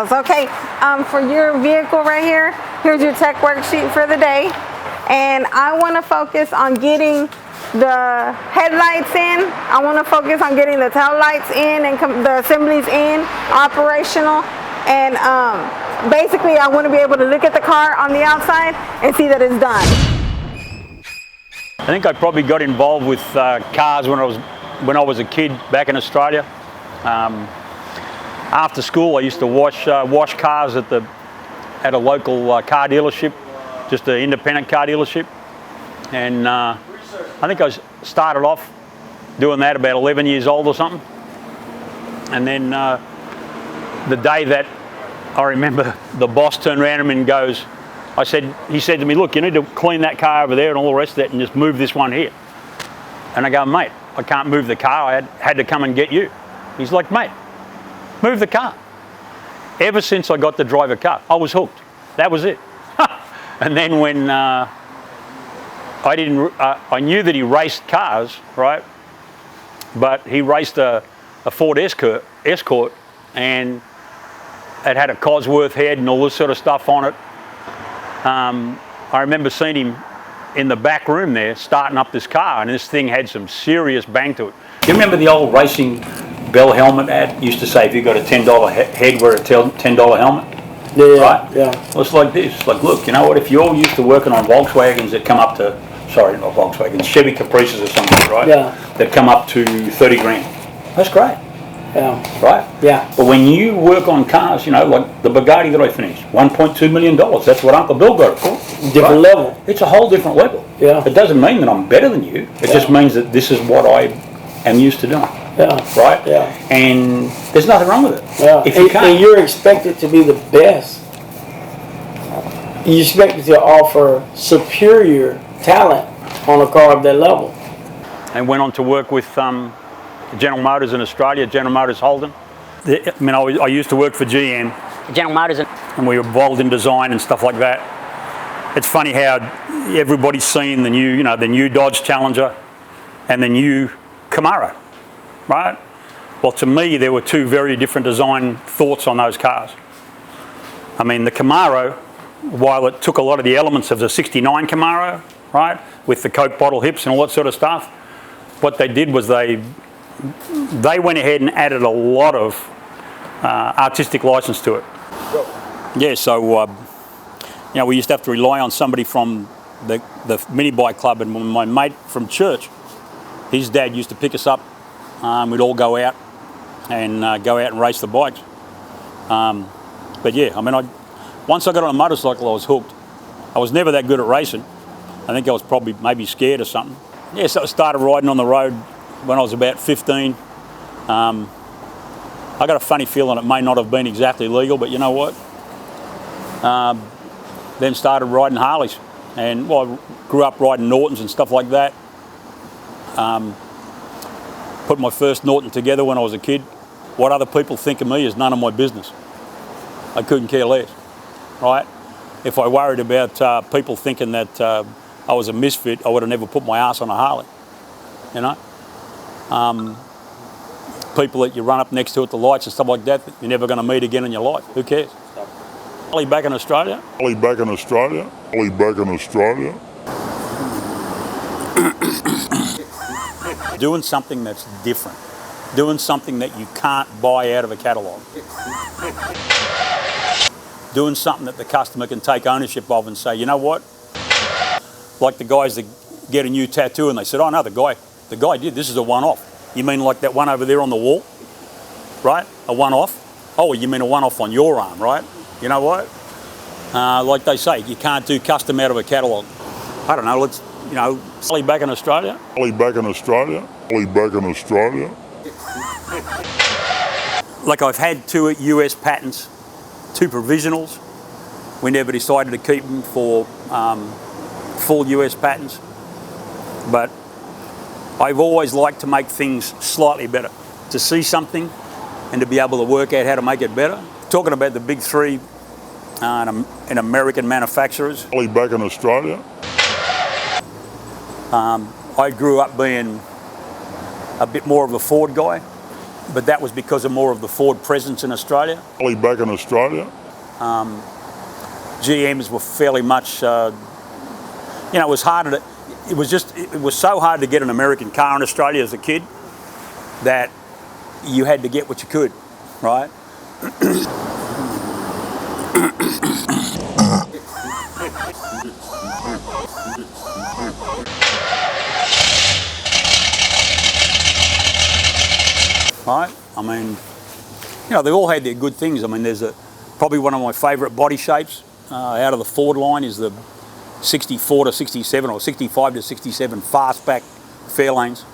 details. Okay, for your vehicle right here, here's your tech worksheet for the day. And I want to focus on getting the headlights in. I want to focus on getting the tail lights in and the assemblies in, operational. And basically, I want to be able to look at the car on the outside and see that it's done. I think I probably got involved with cars when I was a kid back in Australia. After school, I used to wash cars at a local car dealership, just an independent car dealership. And I think I started off doing that about 11 years old or something. And then the day that I remember the boss turned around to me and goes, he said to me, look, you need to clean that car over there and all the rest of that and just move this one here. And I go, mate, I can't move the car. I had to come and get you. He's like, mate, move the car. Ever since I got to drive a car, I was hooked. That was it. And then when I knew that he raced cars, right? But he raced a Ford Escort, and it had a Cosworth head and all this sort of stuff on it. I remember seeing him in the back room there starting up this car, and this thing had some serious bang to it. Do you remember the old racing Bell helmet ad? Used to say if you got a $10 head, wear a $10 helmet. Yeah, right? Yeah. Well, it's like this. It's like, look, you know what? If you're all used to working on Volkswagens that come up to, sorry, not Volkswagens, Chevy Caprices or something, right? Yeah. That come up to 30 grand. That's great. Yeah. Right? Yeah. But when you work on cars, you know, like the Bugatti that I finished, $1.2 million. That's what Uncle Bill got it for. Different level. It's a whole different level. Yeah. It doesn't mean that I'm better than you. It just means that this is what I am used to doing. Yeah. Right? Yeah. And there's nothing wrong with it. Yeah. If you and you're expected to be the best. You're expected to offer superior talent on a car of that level. And went on to work with General Motors in Australia, General Motors Holden. I used to work for GM. General Motors. And we were involved in design and stuff like that. It's funny how everybody's seen the new Dodge Challenger and the new Camaro, right? Well, to me, there were two very different design thoughts on those cars. I mean, the Camaro, while it took a lot of the elements of the '69 Camaro, right, with the Coke bottle hips and all that sort of stuff, what they did was they went ahead and added a lot of artistic license to it. Yeah, so we used to have to rely on somebody from the mini bike club, and my mate from church, his dad used to pick us up. We'd all go out and race the bikes. But yeah, I mean, once I got on a motorcycle, I was hooked. I was never that good at racing. I think I was probably maybe scared or something. Yeah, so I started riding on the road when I was about 15. I got a funny feeling it may not have been exactly legal, but you know what? Then started riding Harleys, and I grew up riding Nortons and stuff like that. Put my first Norton together when I was a kid. What other people think of me is none of my business. I couldn't care less, right? If I worried about people thinking that I was a misfit, I would have never put my ass on a Harley, you know? People that you run up next to at the lights and stuff like that you're never going to meet again in your life. Who cares? Harley back in Australia. Harley back in Australia. Harley back in Australia. Doing something that's different. Doing something that you can't buy out of a catalogue. Doing something that the customer can take ownership of and say, you know what? Like the guys that get a new tattoo and they said, oh no, the guy did, this is a one-off. You mean like that one over there on the wall, right? A one-off? Oh, you mean a one-off on your arm, right? You know what? Like they say, you can't do custom out of a catalogue. I don't know, Harley back in Australia? Harley back in Australia? Harley back in Australia? Like I've had 2 US patents, 2 provisionals. We never decided to keep them for full US patents. But I've always liked to make things slightly better. To see something and to be able to work out how to make it better. Talking about the big 3 in American manufacturers. Harley back in Australia? I grew up being a bit more of a Ford guy. but that was because of more of the Ford presence in Australia. Back in Australia. GMs were fairly much, it was harder to, it was so hard to get an American car in Australia as a kid that you had to get what you could, right? Right? I mean, they all had their good things. I mean, there's probably one of my favourite body shapes out of the Ford line is the 64 to 67 or 65 to 67 fastback Fairlanes.